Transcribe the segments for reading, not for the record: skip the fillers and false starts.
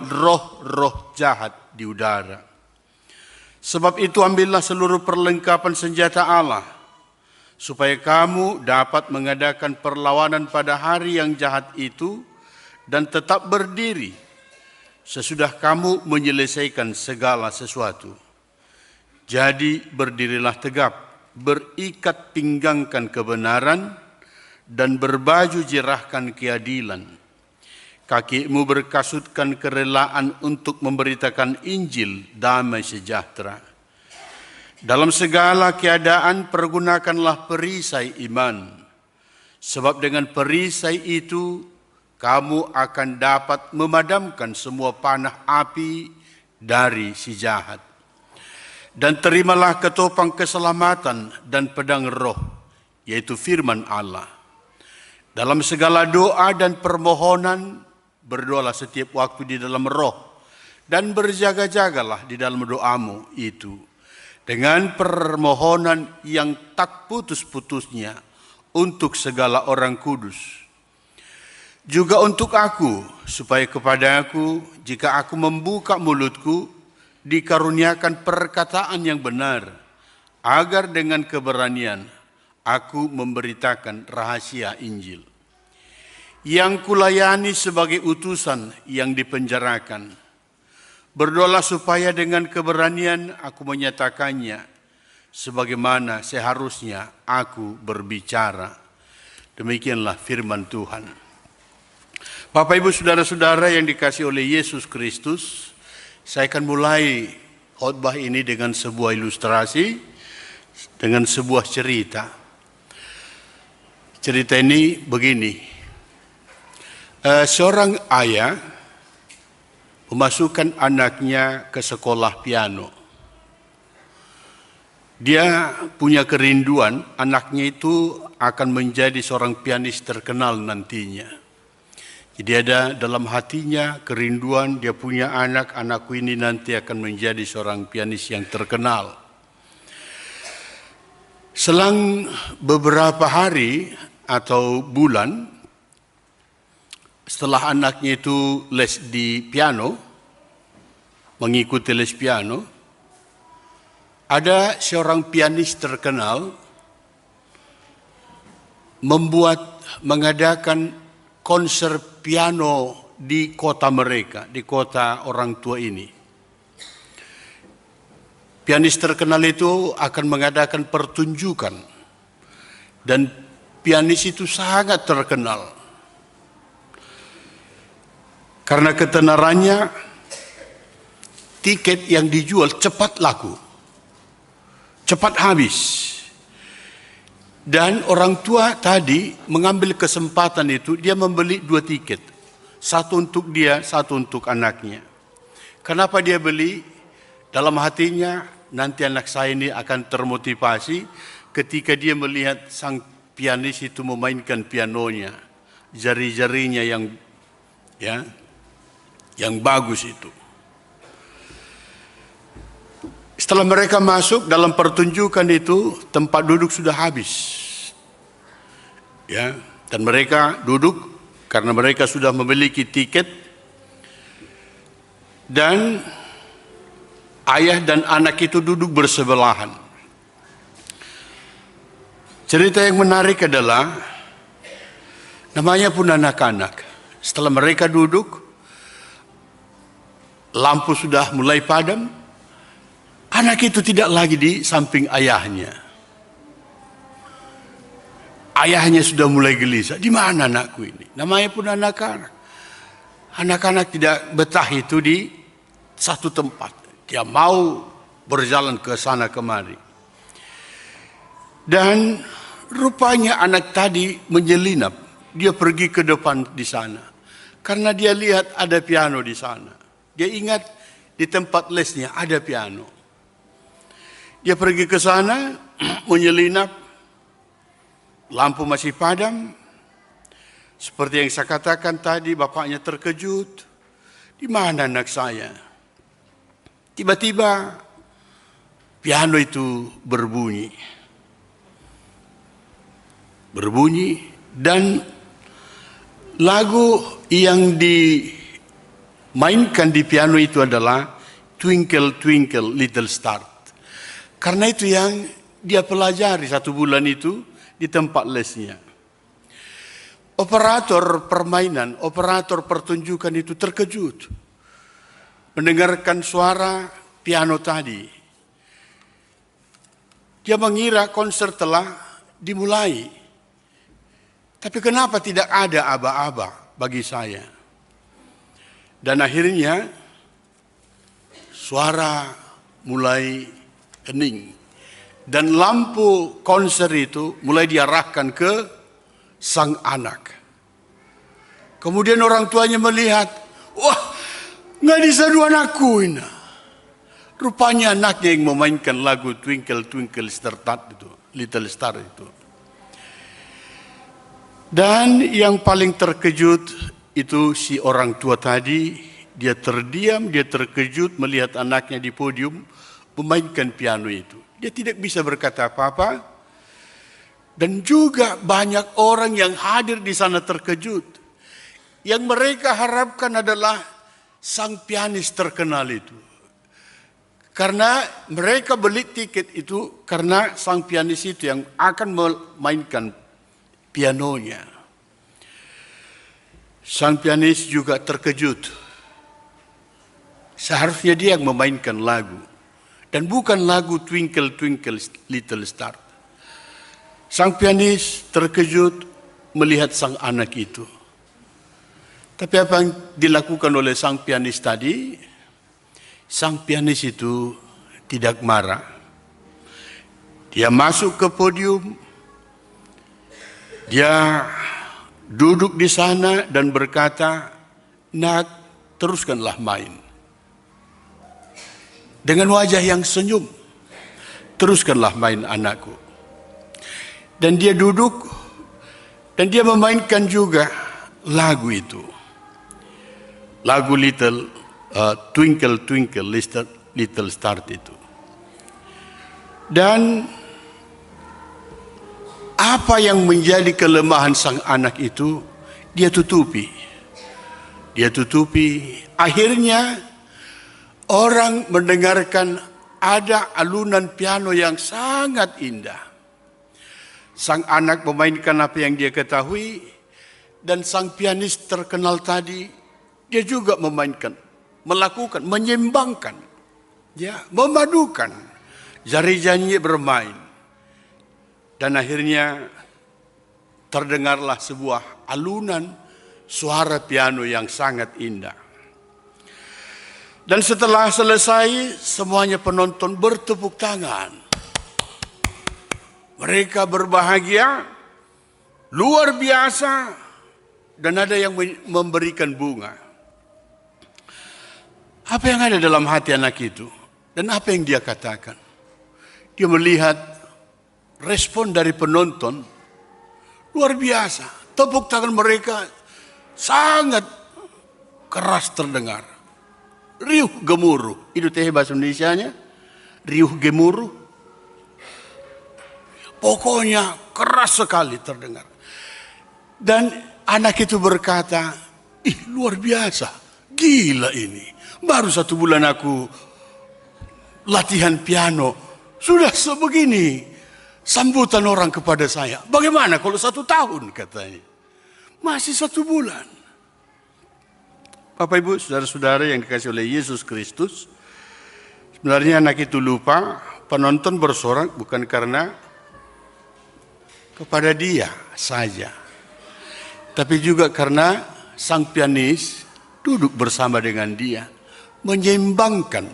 roh-roh jahat di udara. Sebab itu ambillah seluruh perlengkapan senjata Allah, supaya kamu dapat mengadakan perlawanan pada hari yang jahat itu dan tetap berdiri sesudah kamu menyelesaikan segala sesuatu. Jadi berdirilah tegap, berikat pinggangkan kebenaran, dan berbaju jirahkan keadilan. Kakimu berkasutkan kerelaan untuk memberitakan Injil damai sejahtera. Dalam segala keadaan pergunakanlah perisai iman, sebab dengan perisai itu kamu akan dapat memadamkan semua panah api dari si jahat. Dan terimalah ketopang keselamatan dan pedang roh, yaitu firman Allah. Dalam segala doa dan permohonan, berdoalah setiap waktu di dalam roh, dan berjaga-jagalah di dalam doamu itu, dengan permohonan yang tak putus-putusnya untuk segala orang kudus. Juga untuk aku, supaya kepadaku, jika aku membuka mulutku, dikaruniakan perkataan yang benar, agar dengan keberanian aku memberitakan rahasia Injil, yang kulayani sebagai utusan yang dipenjarakan. Berdoalah supaya dengan keberanian aku menyatakannya, sebagaimana seharusnya aku berbicara. Demikianlah firman Tuhan. Bapak, Ibu, saudara-saudara yang dikasihi oleh Yesus Kristus, saya akan mulai khotbah ini dengan sebuah ilustrasi, dengan sebuah cerita. Cerita ini begini. Seorang ayah memasukkan anaknya ke sekolah piano. Dia punya kerinduan anaknya itu akan menjadi seorang pianis terkenal nantinya. Jadi ada dalam hatinya kerinduan, dia punya anakku ini nanti akan menjadi seorang pianis yang terkenal. Selang beberapa hari atau bulan setelah anaknya itu les di piano, mengikuti les piano, ada seorang pianis terkenal mengadakan konser piano di kota mereka, di kota orang tua ini. Pianis terkenal itu akan mengadakan pertunjukan, dan pianis itu sangat terkenal karena ketenarannya. Tiket yang dijual cepat laku, cepat habis. Dan orang tua tadi mengambil kesempatan itu, dia membeli 2 tiket. Satu untuk dia, satu untuk anaknya. Kenapa dia beli? Dalam hatinya, nanti anak saya ini akan termotivasi ketika dia melihat sang pianis itu memainkan pianonya. Jari-jarinya yang bagus itu. Setelah mereka masuk dalam pertunjukan itu, tempat duduk sudah habis. Ya, dan mereka duduk karena mereka sudah memiliki tiket. Dan ayah dan anak itu duduk bersebelahan. Cerita yang menarik adalah, namanya pun anak-anak. Setelah mereka duduk, lampu sudah mulai padam. Anak itu tidak lagi di samping ayahnya. Ayahnya sudah mulai gelisah. Di mana anakku ini? Namanya pun anak-anak. Anak-anak tidak betah itu di satu tempat. Dia mau berjalan ke sana kemari. Dan rupanya anak tadi menyelinap. Dia pergi ke depan di sana. Karena dia lihat ada piano di sana. Dia ingat di tempat lesnya ada piano. Dia pergi ke sana, menyelinap, lampu masih padam. Seperti yang saya katakan tadi, bapaknya terkejut. Di mana anak saya? Tiba-tiba piano itu berbunyi. Dan lagu yang mainkan di piano itu adalah Twinkle Twinkle Little Star. Karena itu yang dia pelajari 1 bulan itu di tempat lesnya. Operator permainan, operator pertunjukan itu terkejut mendengarkan suara piano tadi. Dia mengira konser telah dimulai. Tapi kenapa tidak ada aba-aba bagi saya? Dan akhirnya suara mulai hening. Dan lampu konser itu mulai diarahkan ke sang anak. Kemudian orang tuanya melihat, wah, nggak disadu anakku ini. Rupanya anaknya yang memainkan lagu Twinkle Twinkle Little Star itu. Dan yang paling terkejut itu si orang tua tadi. Dia terdiam, dia terkejut melihat anaknya di podium memainkan piano itu. Dia tidak bisa berkata apa-apa. Dan juga banyak orang yang hadir di sana terkejut. Yang mereka harapkan adalah sang pianis terkenal itu. Karena mereka beli tiket itu karena sang pianis itu yang akan memainkan pianonya. Sang pianis juga terkejut. Seharusnya dia yang memainkan lagu. Dan bukan lagu Twinkle Twinkle Little Star. Sang pianis terkejut melihat sang anak itu. Tapi apa yang dilakukan oleh sang pianis tadi? Sang pianis itu tidak marah. Dia masuk ke podium. Dia duduk di sana dan berkata, "Nak, teruskanlah main." Dengan wajah yang senyum, teruskanlah main anakku. Dan dia duduk dan dia memainkan juga lagu itu. Lagu Twinkle Twinkle Little Star itu. Dan apa yang menjadi kelemahan sang anak itu, dia tutupi. Dia tutupi. Akhirnya orang mendengarkan ada alunan piano yang sangat indah. Sang anak memainkan apa yang dia ketahui, dan sang pianis terkenal tadi, dia juga memainkan, melakukan, menyeimbangkan, ya, memadukan jari-jarinya bermain. Dan akhirnya terdengarlah sebuah alunan suara piano yang sangat indah. Dan setelah selesai, semuanya penonton bertepuk tangan. Mereka berbahagia, luar biasa, dan ada yang memberikan bunga. Apa yang ada dalam hati anak itu? Dan apa yang dia katakan? Dia melihat respon dari penonton, luar biasa. Tepuk tangan mereka sangat keras terdengar. Riuh gemuruh, itu teh bahasa Indonesianya, riuh gemuruh. Pokoknya keras sekali terdengar. Dan anak itu berkata, ih, luar biasa, gila ini. Baru 1 bulan aku latihan piano, sudah sebegini sambutan orang kepada saya. Bagaimana kalau 1 tahun katanya? Masih 1 bulan. Bapak Ibu, saudara-saudara yang dikasihi oleh Yesus Kristus, sebenarnya anak itu lupa, penonton bersorak bukan karena kepada dia saja, tapi juga karena sang pianis duduk bersama dengan dia, menyeimbangkan.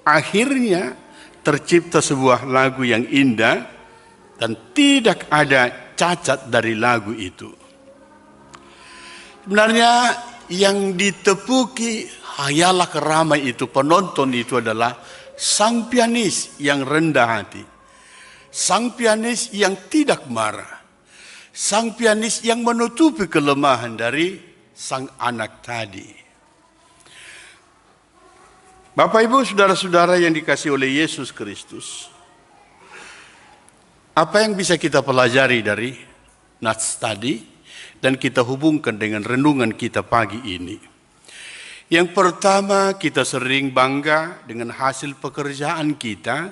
Akhirnya tercipta sebuah lagu yang indah dan tidak ada cacat dari lagu itu. Sebenarnya yang ditepuki hayalah ramai itu penonton itu adalah sang pianis yang rendah hati, sang pianis yang tidak marah, sang pianis yang menutupi kelemahan dari sang anak tadi. Bapak Ibu, saudara-saudara yang dikasihi oleh Yesus Kristus, apa yang bisa kita pelajari dari nats tadi dan kita hubungkan dengan renungan kita pagi ini? Yang pertama, kita sering bangga dengan hasil pekerjaan kita,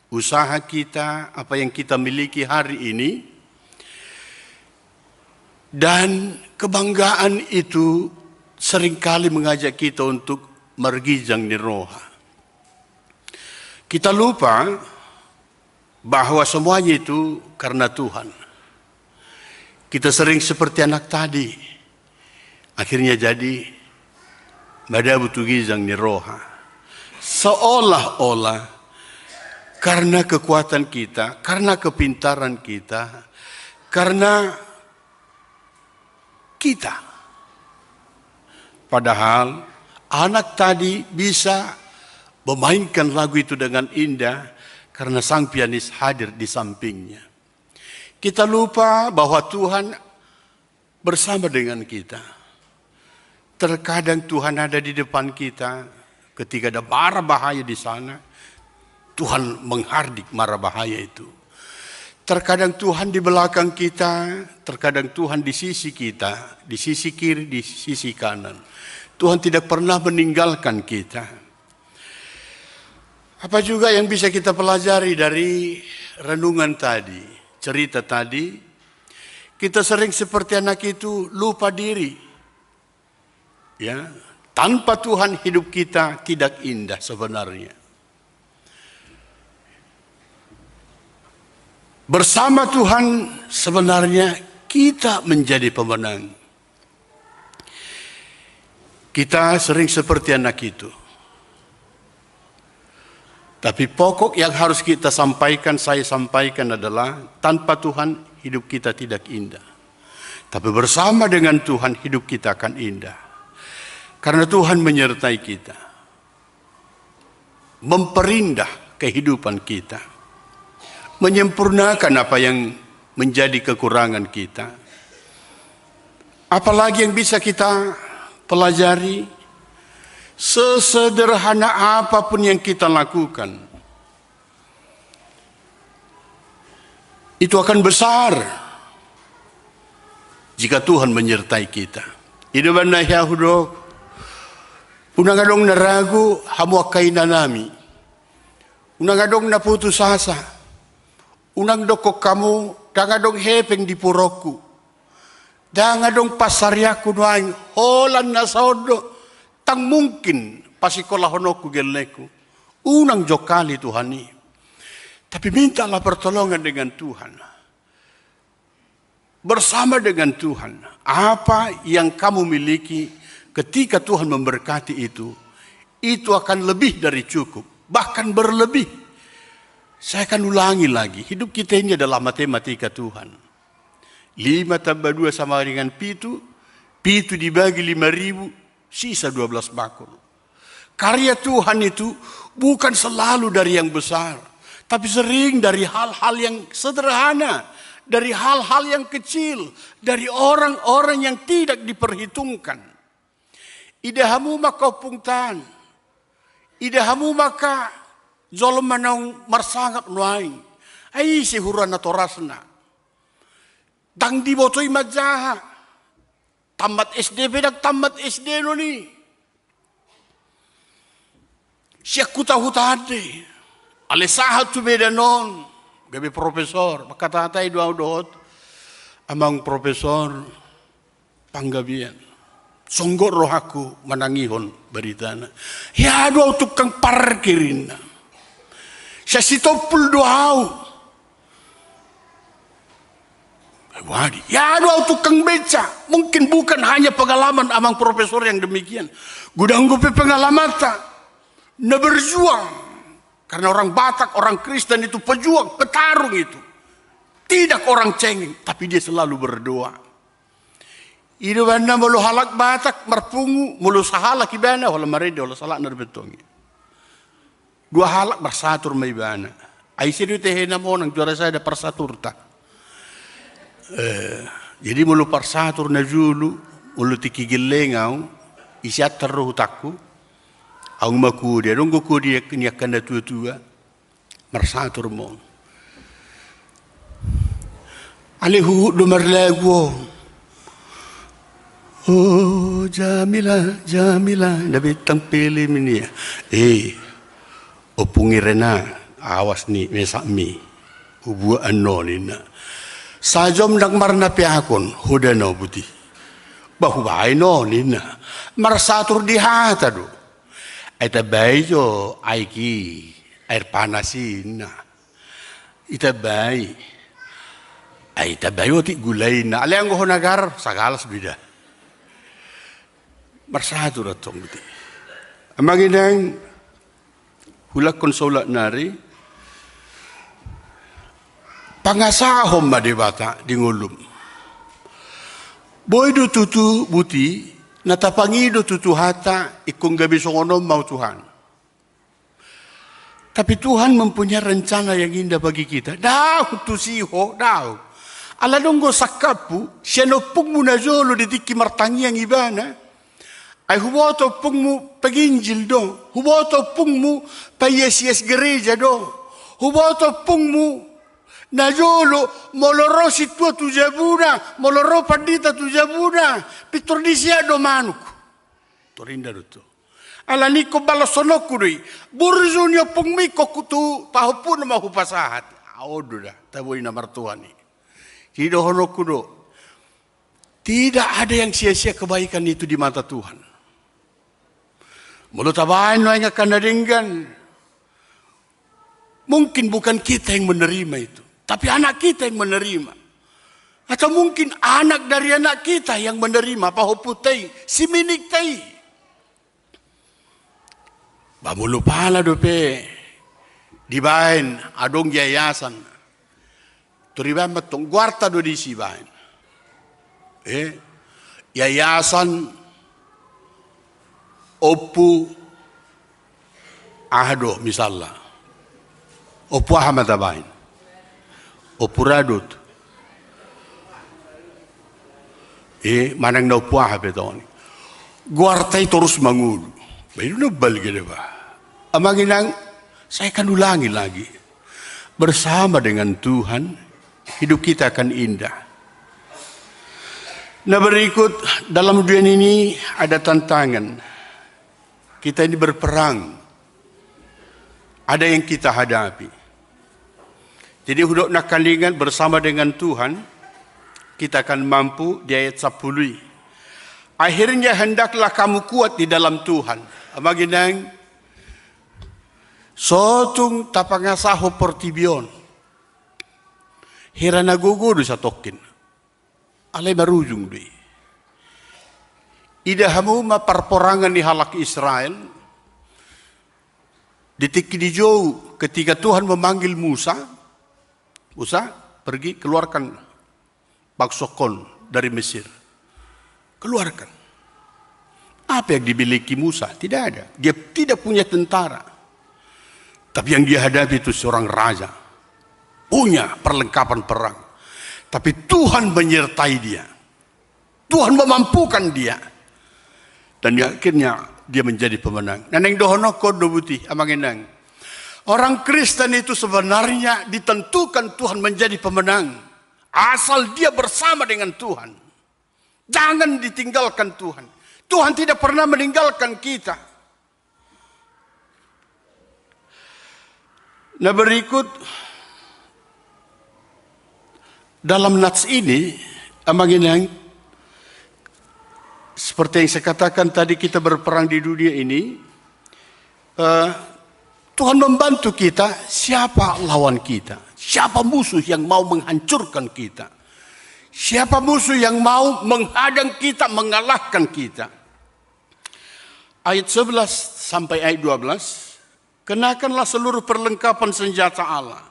usaha kita, apa yang kita miliki hari ini. Dan kebanggaan itu seringkali mengajak kita untuk mergijang di roha. Kita lupa bahwa semuanya itu karena Tuhan. Kita sering seperti anak tadi, akhirnya jadi madabu tugizang ni roha. Seolah-olah karena kekuatan kita, karena kepintaran kita, karena kita. Padahal anak tadi bisa memainkan lagu itu dengan indah karena sang pianis hadir di sampingnya. Kita lupa bahwa Tuhan bersama dengan kita. Terkadang Tuhan ada di depan kita ketika ada mara bahaya di sana. Tuhan menghardik mara bahaya itu. Terkadang Tuhan di belakang kita, terkadang Tuhan di sisi kita, di sisi kiri, di sisi kanan. Tuhan tidak pernah meninggalkan kita. Apa juga yang bisa kita pelajari dari renungan tadi, cerita tadi? Kita sering seperti anak itu lupa diri. Ya, tanpa Tuhan hidup kita tidak indah sebenarnya. Bersama Tuhan sebenarnya kita menjadi pemenang. Kita sering seperti anak itu. Tapi pokok yang harus kita sampaikan, saya sampaikan adalah tanpa Tuhan hidup kita tidak indah. Tapi bersama dengan Tuhan hidup kita akan indah. Karena Tuhan menyertai kita. Memperindah kehidupan kita. Menyempurnakan apa yang menjadi kekurangan kita. Apalagi yang bisa kita pelajari, sesederhana apapun yang kita lakukan, itu akan besar jika Tuhan menyertai kita. Hidupan na Yahudok, unangadong na ragu, hamuakay na nami. Unangadong na putus asa. Unang doko kamu, dangadong hepeng di puroku. Dangadong pasaryaku nuaing, holan na sodo, tang mungkin pasikolahonokku geleku. Unang jokali Tuhani. Tapi mintalah pertolongan dengan Tuhan. Bersama dengan Tuhan, apa yang kamu miliki ketika Tuhan memberkati itu akan lebih dari cukup, bahkan berlebih. Saya akan ulangi lagi, hidup kita ini adalah matematika Tuhan. 5 tambah 2 sama dengan pitu, pitu dibagi 5.000, sisa 12 bakul. Karya Tuhan itu bukan selalu dari yang besar, tapi sering dari hal-hal yang sederhana, dari hal-hal yang kecil, dari orang-orang yang tidak diperhitungkan. Idahamu maka pungtan, idahamu maka zolom manang marsangap nuaing. Ay si huran na torasna. Dang di botoy madjaha. Tamat SD pedak tamat SD no ni. Siya kutahutade. Alesahat tu beda non. Gabi profesor. Makatatay dua doot. Amang profesor. Panggabian. Songgor rohaku manangihon beritana. Ya dua tukang parkirin na. Siya sitopul doaw. Wadi. Ya doaw tukang beca. Mungkin bukan hanya pengalaman amang profesor yang demikian. Gudang gupi pengalaman tak. Na berjuang. Karena orang Batak, orang Kristen itu pejuang, petarung itu. Tidak orang cengeng, tapi dia selalu berdoa. Idubana mulu halak Batak, marpungu, mulu sahalak ibana, wala marede, wala salak narbetongi. Dua halak bersatur may bana. Ay sino tehena mo nang juara saya ada persatur ta. Jadi mulu persatur na julu, mulu tikigilengaw, isyat taruh takku. Ang makudi, anong kukudi niyakan na tua-tua, marsatur mo. Alihu lumarlago. Oh Jamila, Jamila, Nabi tampili ini ya. Opungi rena, awas ni mesak mi, ubu ano ni na. Sajom nak marna piakon, hudano buti. Bahu bayi no ni na. Marasatur di hata do. Ita bayi jo aiki air panasin na. Ita bayi. Ita bayi oti gulay na. Alayang ko nagar sagalas bida. Marasatur atong buti. Amaginang hulak konsolat nari. Pangasahom madibata di ngulum. Boy do tutu buti. Natapangido tutu hata ikung gabi songonom mau Tuhan. Tapi Tuhan mempunyai rencana yang indah bagi kita. Daw tu siho, daw. Aladonggo sakapu, siyanopung mo na zolo ditiki martangi ang ibana. Ay huboto pung mo paginjil do. Huboto pung mo payes-yes gereja do. Huboto pung mo na zolo, moloro si tua tu jabuna, moloro pandita tu jabuna, pitordisia domanuk. Torinda do. Ala niko balasonoku doi, burzunyo pung miko kutu pahupun mahu pasahat. Aodo dah, taboy na martuani. Kido honoku do. Tidak ada yang sia-sia kebaikan itu di mata Tuhan. Mulut abain no yang akan nadinggan. Mungkin bukan kita yang menerima itu. Tapi anak kita yang menerima. Atau mungkin anak dari anak kita yang menerima. Pahuputay, si minik tay. Bamulupala dope. Dibain, adong yayasan. Turiban matong guarta do di sibain. Yayasan Opu Ahdo misalnya. Opu Ahmad Abain. Opuradut. Manang na upuah beton. Guartay terus mangulu. Bayu nabal gede ba. Amaginang saya akan ulangi lagi. Bersama dengan Tuhan hidup kita akan indah. Nah berikut dalam dunia ini ada tantangan. Kita ini berperang. Ada yang kita hadapi. Jadi hudok nakalingan bersama dengan Tuhan, kita akan mampu di ayat 10. Akhirnya hendaklah kamu kuat di dalam Tuhan. Amaginang, sotung tapangasaho portibion. Hirana gugudu sa tokin. Alay marujung di. Idahamu maparporangan ni halak Israel. Ditiki di jauh ketika Tuhan memanggil Musa. Musa pergi keluarkan baksokon dari Mesir. Keluarkan. Apa yang dimiliki Musa? Tidak ada. Dia tidak punya tentara. Tapi yang dia hadapi itu seorang raja. Punya perlengkapan perang. Tapi Tuhan menyertai dia. Tuhan memampukan dia. Dan akhirnya dia menjadi pemenang. Naneng dohono kodo buti amanginang. Orang Kristen itu sebenarnya ditentukan Tuhan menjadi pemenang. Asal dia bersama dengan Tuhan. Jangan ditinggalkan Tuhan. Tuhan tidak pernah meninggalkan kita. Nah berikut. Dalam nats ini. Amanginang. Seperti yang saya katakan tadi kita berperang di dunia ini. Tuhan membantu kita, siapa lawan kita? Siapa musuh yang mau menghancurkan kita? Siapa musuh yang mau menghadang kita, mengalahkan kita? Ayat 11 sampai ayat 12. Kenakanlah seluruh perlengkapan senjata Allah.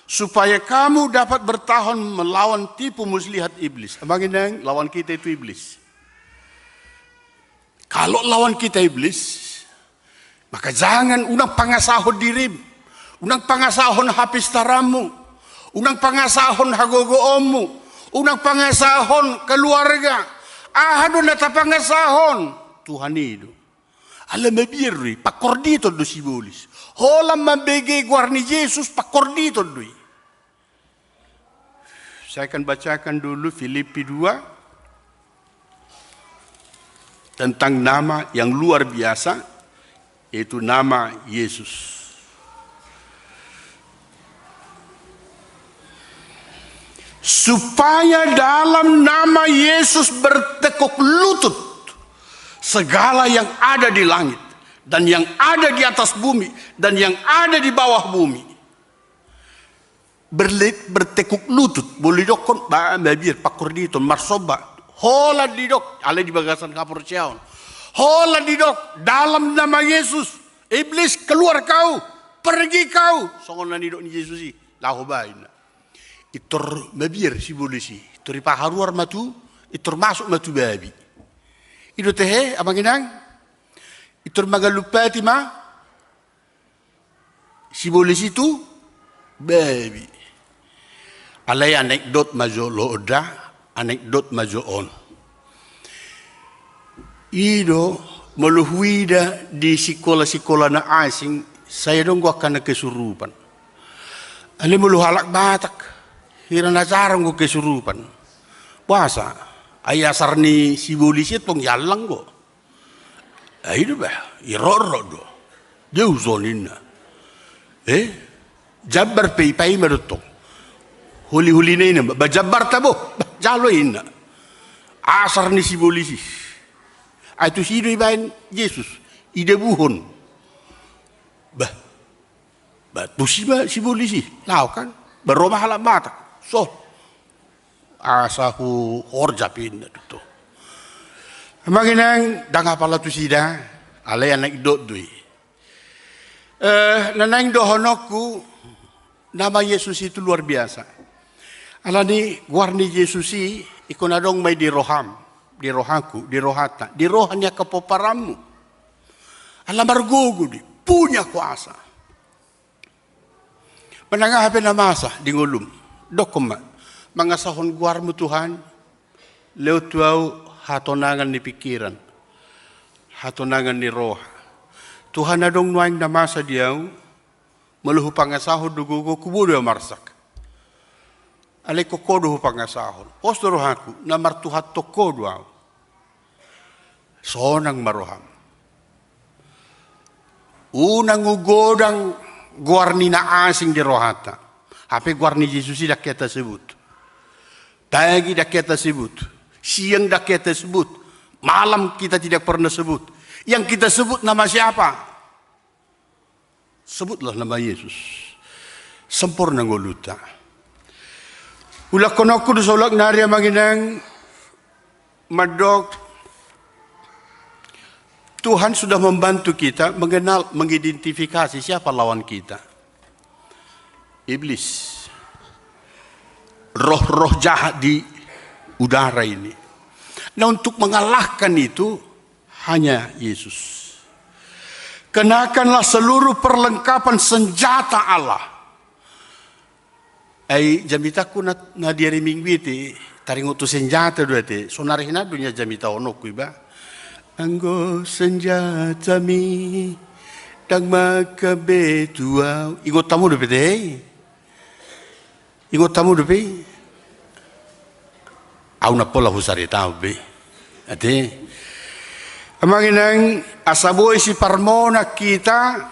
Supaya kamu dapat bertahan melawan tipu muslihat iblis. Abanginang, lawan kita itu iblis. Kalau lawan kita iblis, maka jangan unang pangasahon dirim. Unang pangasahon hapis taramu. Unang pangasahon hagogoommu. Unang pangasahon keluarga. Ahado na tapangasahon. Tuhan itu. Alam mabirri. Pakordito do sibulis. Holam mabege guarni Jesus. Pakordito do. Saya akan bacakan dulu Filipi 2. tentang nama yang luar biasa, yaitu nama Yesus. Supaya dalam nama Yesus bertekuk lutut segala yang ada di langit dan yang ada di atas bumi dan yang ada di bawah bumi. Bertekuk lutut, boleh dokon ba mabir pakur dito marsoba. Hola didok, ale di bagasan kapur ciaon. Hola didok, dalam nama Yesus, iblis keluar kau, pergi kau. Songon didok ni Yesus si, lahu bain. Itor mabir si boleh si, itor ipaharuar matu, itor masuk matu babi. Ido tehe, abang inang, itor magalupati ma, si boleh si tu, babi. Alay anekdot majo looda, anekdot majo on. Ido meluhuida di sekolah-sekolah na asing, saya dong gua akan kesurupan. Ale meluhalak batak, hira najarang gua kesurupan. Puasa, ayasar ni si bolisi tong yalang gua. Aido bah, iroro do, jauh zonina. Jabar pay merutong. Huli-huli na ina, bajabar tabo, jalo ina. Asar ni si bolisi. Itu si ibain Yesus, ide buhon. Tu si bolisi, lau kan, beromah alam mata. So, asahu horjapin itu. Maginang danga pala tu sida, alay anak dot dui. Nanang dohonokku, nama Yesus itu luar biasa. Alani warni Yesusi ikon adong may di rohaku, di rohata, di rohanya kepoparamu. Alam margogo di, punya kuasa. Menangah na masa di ngulum, dokoma, mga sahon guarmu Tuhan, lewat tuau hatonangan ni pikiran, hatonangan ni roha. Tuhan adong nuaing na masa diau, meluhu pangasahon dugugo kubudo marsak. Ale kokodo pangasahon. Posto rohaku na martuhat tokodo au. Sonang maroham. Unang ugodang guarni na asing di rohata. Hape guarni Yesus dak kita sebut. Pagi dak kita sebut. Siang dak kita sebut. Malam kita tidak pernah sebut. Yang kita sebut nama siapa? Sebutlah nama Yesus. Sempurna ngoluta. Ulak konoku du solak narya maginang madok. Tuhan sudah membantu kita mengenal, mengidentifikasi siapa lawan kita. Iblis. Roh-roh jahat di udara ini. Nah untuk mengalahkan itu hanya Yesus. Kenakanlah seluruh perlengkapan senjata Allah. Ay jamita ko na diari mingwiti taring uto senjata do ate sonarihin na dunya jamita ono ko iba anggo senjata mi dag makabetua ingot tamu do pete ingot tamu do pe au na pola husari tau be ate amanginang asaboy si parmona kita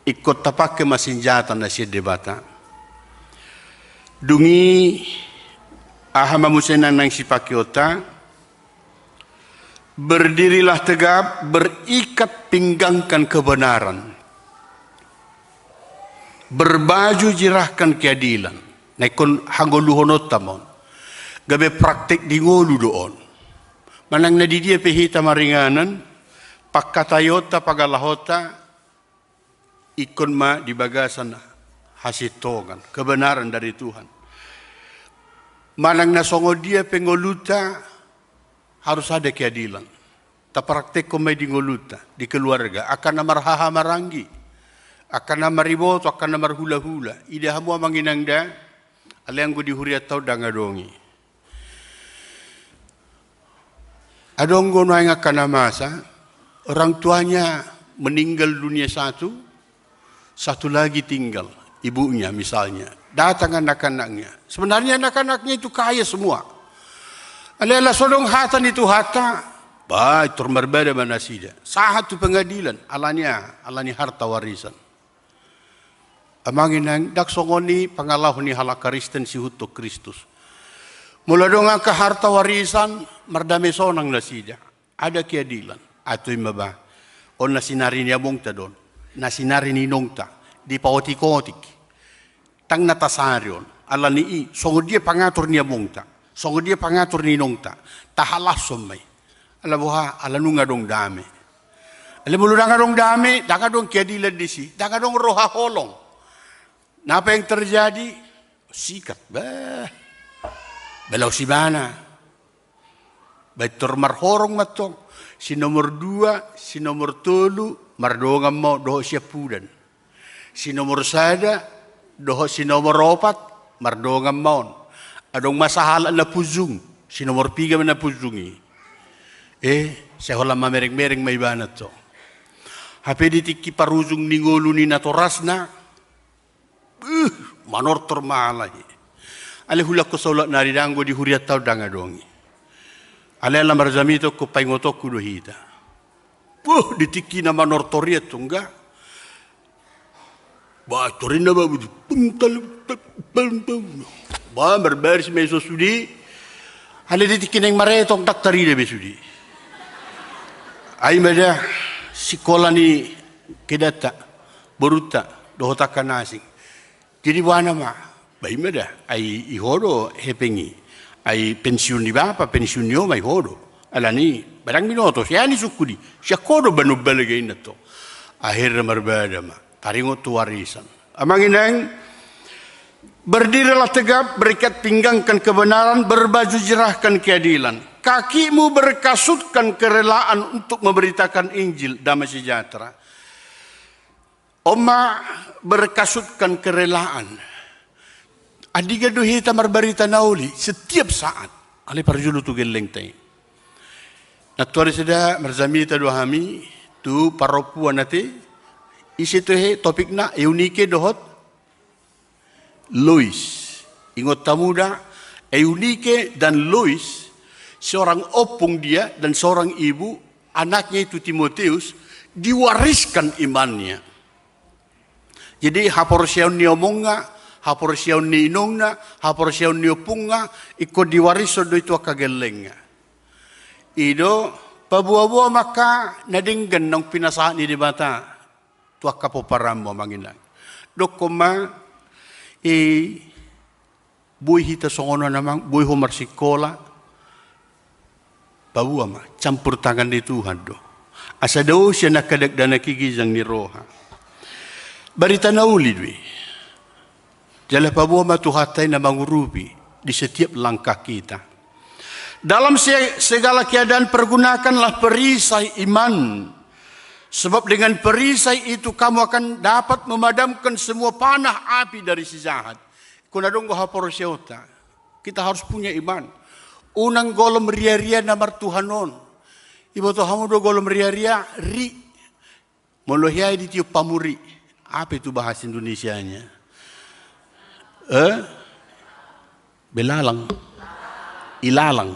ikut tapak ke masinjata na siya debata. Dungi ahama musenang nang sipakiota, berdirilah tegap, berikat pinggangkan kebenaran. Berbaju jirahkan keadilan. Naikon hangoluhonot tamon. Gabe praktik di ngolu doon. Manang na di dia pehita maringanan, pakkatayota pagalahota, ikon ma di bagasan hasitogan, kebenaran dari Tuhan. Manang nasongo dia pengoluta harus ada keadilan. Ta praktek ko may dingoluta di keluarga akan namarhaha marangi, akan namariboto, akan namarhula-hula. Ida hamu manginangda alayang ko di huriat tau dangadongi. Adonggo no ang akanamasa, orang tuanya meninggal dunia satu lagi tinggal, ibunya misalnya. Datang anak-anaknya. Sebenarnya anak-anaknya itu kaya semua. Alala sodong hatan itu hata. Baik, berbeda mana sida. Satu pengadilan, alani harta warisan. Amangin nang dak songoni pangalahu ni hala Kristen si huto Kristus. Mula donga ke harta warisan merdame sonang na sida. Ada keadilan. Atau imaba. On nasinari niya mongta don. Nasinari ni nongta. Di paotik-otik. Tang natasaryon. Alani i. Songo dia pangatur niya mongta. Songo dia pangatur ni nongta. Tahalah somay. Alam mo ha, alam nung nga dong dami. Alam mo nga dong dami, da nga dong keadilan di si, da nga dong roha holong. Napa yang terjadi? Sikat, belaw si mana. Baitur marhorong matong. Si nomor 2, si nomor 3, mardongan mo, doho siya pudan. Si nomor 1, doho si nomor 4, mardongan mo. Adong masahalan na puzung, si nomor 3 na puzungi. Saya hola mamereng-mereng may banat to. Hape ditiki paruzung ningolu ni natorasna. Manor termalai. Ale hulak ko saulat naridanggo di huriat tau dangadongi. Ale alam marzamito ko paingotok ko dohita. Ditiki na manor toriat to enggak. Ba torin na ba puntal ba berbaris meso sudi. Ale ditiki nang maretong daktari de besudi. Ay mada sikola ni kedata beruta dohota nasing. Jadi wana ma, bay mada ay ihodo hepengi, ay pensiun di bapa pensiun yo may hodo. Alani barang minoto siya ni sukudi, siya kodo banubalagay na to. Akhir marbada ma, taringot tu warisan. Amanginang berdirilah tegap, berikat pinggangkan kebenaran, berbaju jerahkan keadilan. Kakimu berkasutkan kerelaan untuk memberitakan Injil damai sejahtera. Oma berkasutkan kerelaan. Adiga duhita marbarita nauli setiap saat. Ali parjulu tu geleng tay. Natuari seda merzamita dohami tu paropuan nate. Isi tu he topik na eunike dohot Lois. Ingot tamuda Eunike dan Lois. Seorang opung dia dan seorang ibu, anaknya itu Timotius, diwariskan imannya. Jadi haporsiaun ni omonga, haporsiaun ni inongna, haporsiaun ni opunga, ikut diwaris do itu akagelenga. Ido pabuah-buah maka nadinggan ng pinasahan ni dibata, tuak kapoparam mo manginang. Dokoma buhay hita songono namang, buhay humarsikola, bawa mah campur tangan di Tuhan do. Asa daw siya nakadagda nakikizang ni roha. Barita nauli dwi. Jala pabuwa matuhatay na mangurubi di setiap langkah kita. Dalam segala keadaan pergunakanlah perisai iman. Sebab dengan perisai itu kamu akan dapat memadamkan semua panah api dari si jahat. Kunadong haporsyota. Kita harus punya iman. Unang golom ria-ria namar Tuhanon. Ibu Tuhan do golom ria-ria ri. Molohia di tiup pamuri. Apa itu bahasa Indonesianya? Belalang. Ilalang.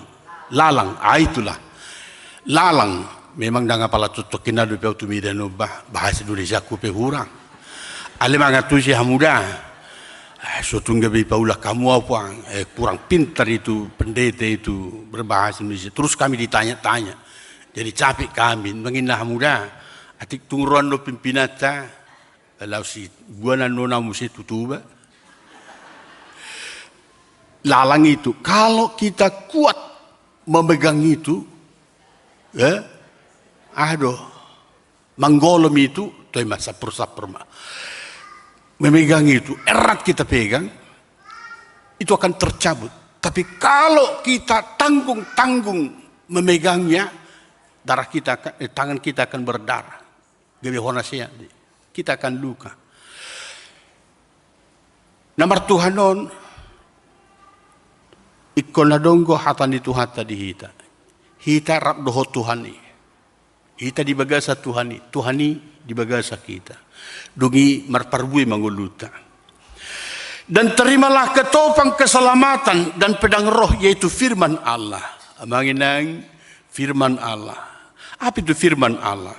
Lalang. Itulah. Lalang. Memang dah ngapala tutukin adu pe utumida no bahasa Indonesia ku pe hurang. Ale mangatu si hamuda. Sotong gabi paulah kamu apa? Kurang pintar itu pendeta itu berbahasa Indonesia. Terus kami ditanya-tanya. Jadi capek kami. Menginah muda. Atik tungguan lo pimpinata. Kalau si buana nona musi tutuba. Lalang itu. Kalau kita kuat memegang itu. Menggolom itu. Itu sapur-sapur. Memegang itu, erat kita pegang, itu akan tercabut. Tapi kalau kita tanggung-tanggung memegangnya, tangan kita akan berdarah. Kita akan luka. Namar Tuhanon, ikon na donggo hatan itu hata di hita. Hita rap doho Tuhani. Hita di bagasa Tuhani. Tuhani di bagasa kita. Dungi marparbui manguluta. Dan terimalah ketopang keselamatan dan pedang roh yaitu firman Allah. Manginang firman Allah. Apa itu firman Allah?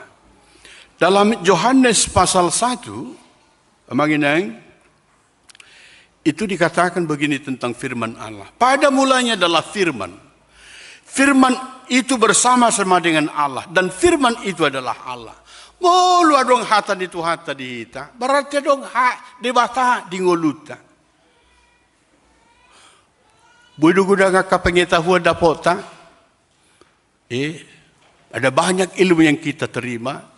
Dalam Yohanes pasal 1, manginang itu dikatakan begini tentang firman Allah. Pada mulanya adalah firman. Firman itu bersama-sama dengan Allah. Dan firman itu adalah Allah. Mulu adong hata di hita. Berarti adong debata di ngoluta. Budu gudang kapengetahuan dapota. Ada banyak ilmu yang kita terima.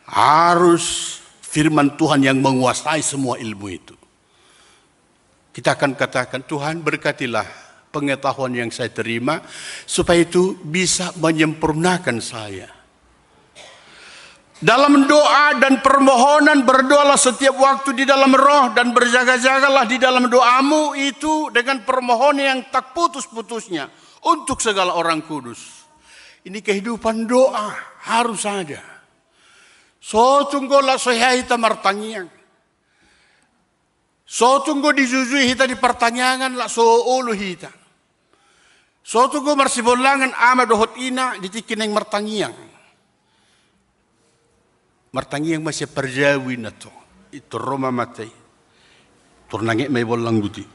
Harus firman Tuhan yang menguasai semua ilmu itu. Kita akan katakan, Tuhan berkatilah pengetahuan yang saya terima, supaya itu bisa menyempurnakan saya. Dalam doa dan permohonan, berdoalah setiap waktu di dalam roh, dan berjaga-jagalah di dalam doamu itu dengan permohonan yang tak putus-putusnya untuk segala orang kudus. Ini kehidupan doa, harus ada. So tunggulah sohyaita martangiang. So tunggu dijujui hita di pertanyaan lah so ulu hita. So tunggu marsibolangan ama dohot ina ditikin yang martangiang. Martangiang masih perjawi na to. Itu Roma matay. Turnangit may bolang guti.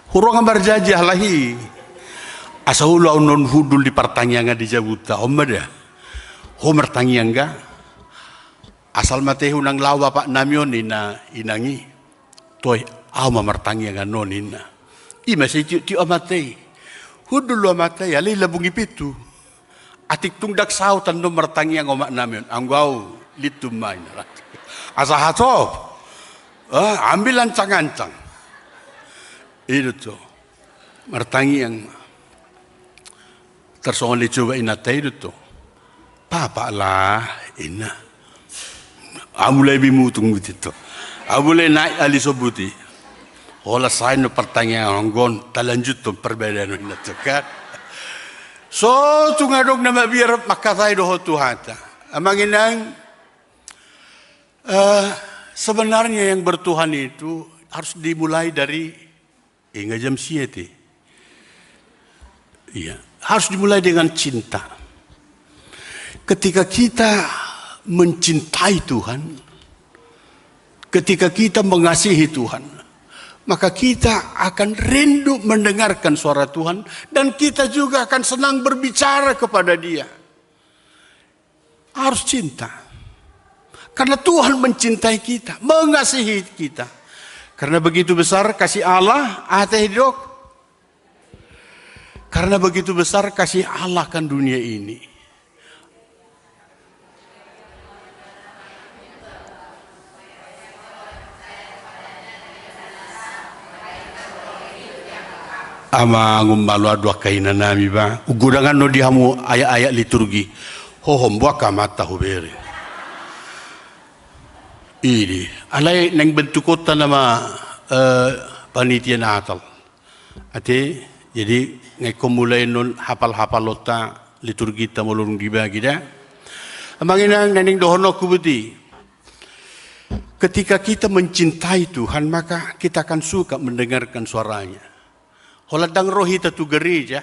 Hurong ang berjajah lahi. Asa ulo non hudul di pertanyaan di jabuta. Omada. Ho martangiang ga. Asal matehu nang lawa pak namyon inangi. Toy ama martangiang non ina. Ima si tiu amatay. Hudul lo amatay. Alay labungi pitu. Atik tungdak sautan no martangiang omak namyon. Anggaw litumay. Asa hatop. Ambil ancang-ancang. Itu tuh. Martangiang. Tersongon dicoba inatay itu tuh. Papa lah ina. Amulai bimutung gitu. Amulai naik alisobuti. Olah saya no pertanyaan anggon talanjut tuh perbedaan ini tuh kan. So tungadog na mabirap makatay doho tuhata. Amanginang sebenarnya yang bertuhan itu harus dimulai dari jam 7. Iya, harus dimulai dengan cinta. Ketika kita mencintai Tuhan, ketika kita mengasihi Tuhan, maka kita akan rindu mendengarkan suara Tuhan dan kita juga akan senang berbicara kepada Dia. Harus cinta. Karena Tuhan mencintai kita, mengasihi kita. Karena begitu besar kasih Allah, hidup. Karena begitu besar kasih Allah kan dunia ini. Ama ngumbalu adwa kaina nami ba ugudangan no dihamu ayat-ayat liturgi hohom buaka mata hubere ini alai nang bentuk kota nama panitia Natal ate jadi ngai mulai non hafal lota liturgi tamulung dibagi dah amanginang naning dohono kubuti. Ketika kita mencintai Tuhan maka kita akan suka mendengarkan suaranya. Holadang rohita tu gereja,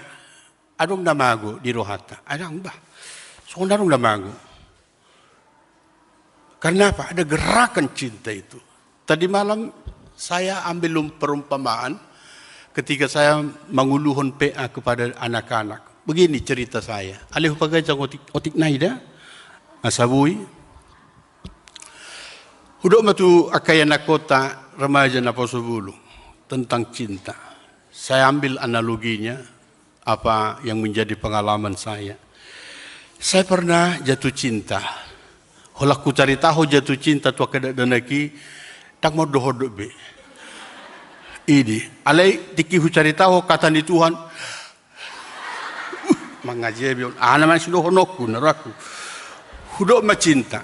adong namago di rohata. Adang bah, so darong namago. Karena apa? Ada gerakan cinta itu. Tadi malam saya ambil perumpamaan ketika saya menguluhun PA kepada anak-anak. Begini cerita saya. Alih pagajang otik naida, asabui. Hudok matu akayana kota remaja na Posobulu tentang cinta. Saya ambil analoginya, apa yang menjadi pengalaman saya. Saya pernah jatuh cinta. Holah ku cari tahu jatuh cinta tua kada danaki, tak mau dohodok be. Ini, alai tiki hu cari tahu kata ni Tuhan. Mangajebion, naman sudah honokku naraku. Hudok macinta.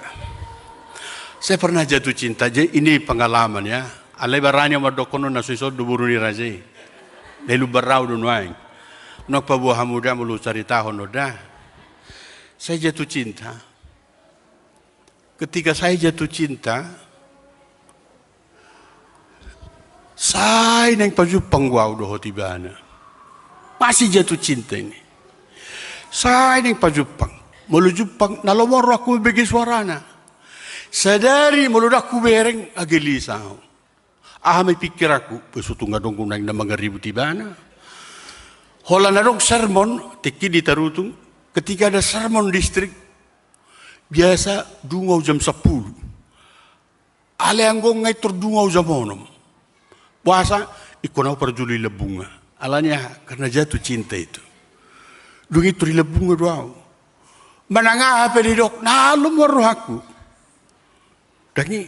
Saya pernah jatuh cinta. Jadi ini pengalaman ya. Alai baranya madokono nasuisod duburu ni rajai. Lalu berau dunwaing. Nok pabuah muda mulu cari tahu noda. Saya jatuh cinta. Ketika saya jatuh cinta, Sai neng pajupang wow doho tibana. Masih jatuh cinta ini. Sai neng pajupang. Mulu jupang nalomor aku bagi suarana. Sadari meludak ku bereng agelisau. May pikir aku, pesutu nga dong kunang na mga ribu tibana. Hola na dong sermon, tiki di tarutung, ketika ada sermon distrik, biasa dungaw jam 10. Aleanggong ngay terdungaw jam 6. Puasa, ikunaw perjuli lebunga. Alanya karena jatuh cinta itu. Dungi turi lebunga doaw. Mananga apa di dok, nalumor aku. Dangi,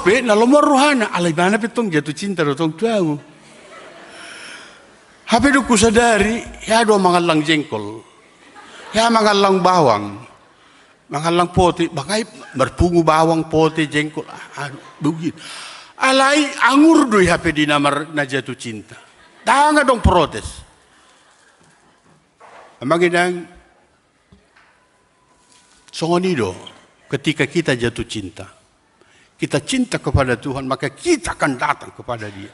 pe na lomor rohana alay mana petong jatuh cinta dotong tahu. Hape do kusadari ya do mangalang jengkol. Ya mangalang bawang. Mangalang pote bagai berpungu bawang pote jengkol. Bugit. Alay angur do hape di namar na jatuh cinta. Tanga dong protes. Amagidang songonido ketika kita jatuh cinta. Kita cinta kepada Tuhan, maka kita akan datang kepada Dia.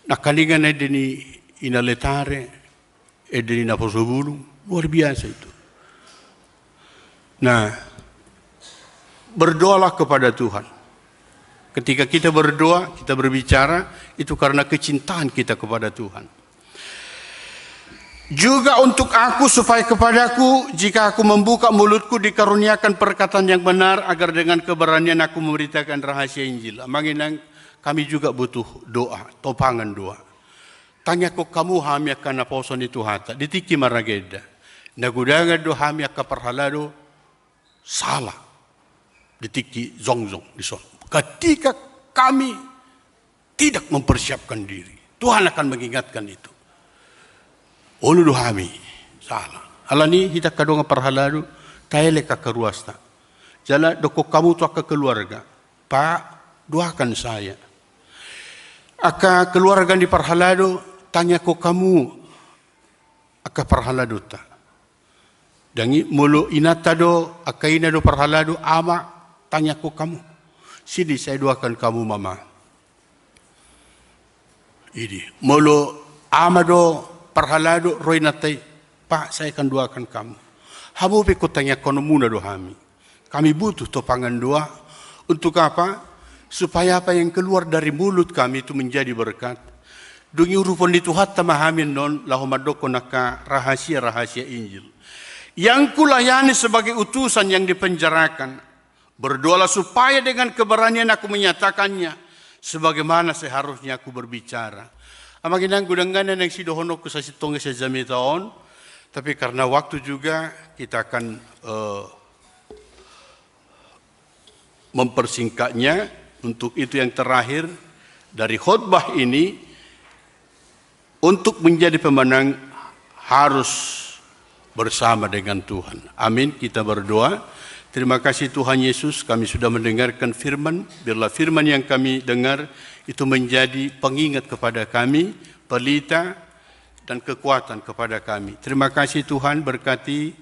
Nah, kalingan edeni inaletare, edeni naposobulung, luar biasa itu. Nah, berdoalah kepada Tuhan. Ketika kita berdoa, kita berbicara, itu karena kecintaan kita kepada Tuhan. Juga untuk aku supaya kepadaku jika aku membuka mulutku dikaruniakan perkataan yang benar agar dengan keberanian aku memberitakan rahasia Injil. Manginang kami juga butuh doa, topangan doa. Tanya kok kamu hami akan naposon itu hata ditiki marageda. Nagudaga do hami akan perhalado salah. Ditiki zongzong di son. Ketika kami tidak mempersiapkan diri, Tuhan akan mengingatkan itu. Olu dohami salah. Alani hitak kadonga parhaladu taele kakaruasta. Jala doko kamu tu aka keluarga. Pak doakan saya. Aka keluarga di parhaladu tanya ko kamu aka parhaladu ta. Dangi mulu inata do aka ina do parhaladu ama tanya ko kamu. Sini saya doakan kamu mama. Ini mulu ama do parhalado roy natay, Pak saya akan doakan kamu. Hamu pe ko tanya kono muna do hami. Kami butuh topangan doa untuk apa? Supaya apa yang keluar dari mulut kami itu menjadi berkat. Dungi urupon itu hatta mahamin non lahomadoko naka rahasia-rahasia Injil. Yang kulayani sebagai utusan yang dipenjarakan. Berdoalah supaya dengan keberanian aku menyatakannya. Sebagaimana seharusnya aku berbicara. Amaginang gudangganan yang sidohonok sa sitong sa jami taon, tapi karena waktu juga kita akan mempersingkatnya. Untuk itu yang terakhir dari khutbah ini, untuk menjadi pemenang harus bersama dengan Tuhan. Amin, kita berdoa. Terima kasih Tuhan Yesus, kami sudah mendengarkan firman. Biarlah firman yang kami dengar itu menjadi pengingat kepada kami, pelita dan kekuatan kepada kami. Terima kasih Tuhan, berkati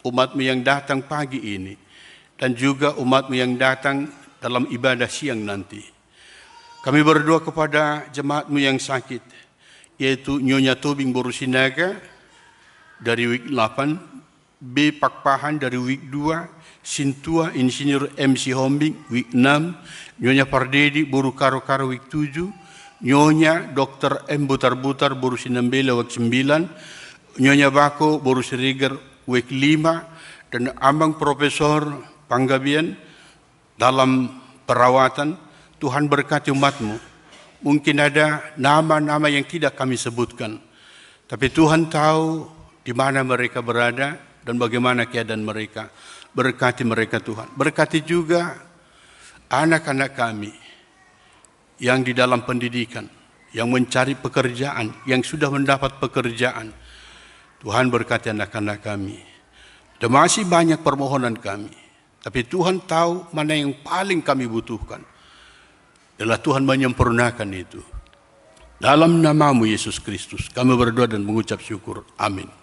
umat-Mu yang datang pagi ini dan juga umat-Mu yang datang dalam ibadah siang nanti. Kami berdoa kepada jemaat-Mu yang sakit, yaitu Nyonya Tobing Borusinaga dari week 8, B. Pakpahan dari week 2, Sintua Insinyur MC Hombing week 6, Nyonya Pardedi Boru Karo-Karo week 7, Nyonya Dr. M. Butar-Butar Boru Sinambela week 9, Nyonya Bako Boru Siriger week 5, dan Ambang Profesor Panggabian dalam perawatan. Tuhan berkati umat-Mu. Mungkin ada nama-nama yang tidak kami sebutkan, tapi Tuhan tahu di mana mereka berada dan bagaimana keadaan mereka. Berkati mereka Tuhan. Berkati juga anak-anak kami yang di dalam pendidikan, yang mencari pekerjaan, yang sudah mendapat pekerjaan. Tuhan berkati anak-anak kami. Dan masih banyak permohonan kami. Tapi Tuhan tahu mana yang paling kami butuhkan. Adalah Tuhan menyempurnakan itu. Dalam nama-Mu Yesus Kristus, kami berdoa dan mengucap syukur. Amin.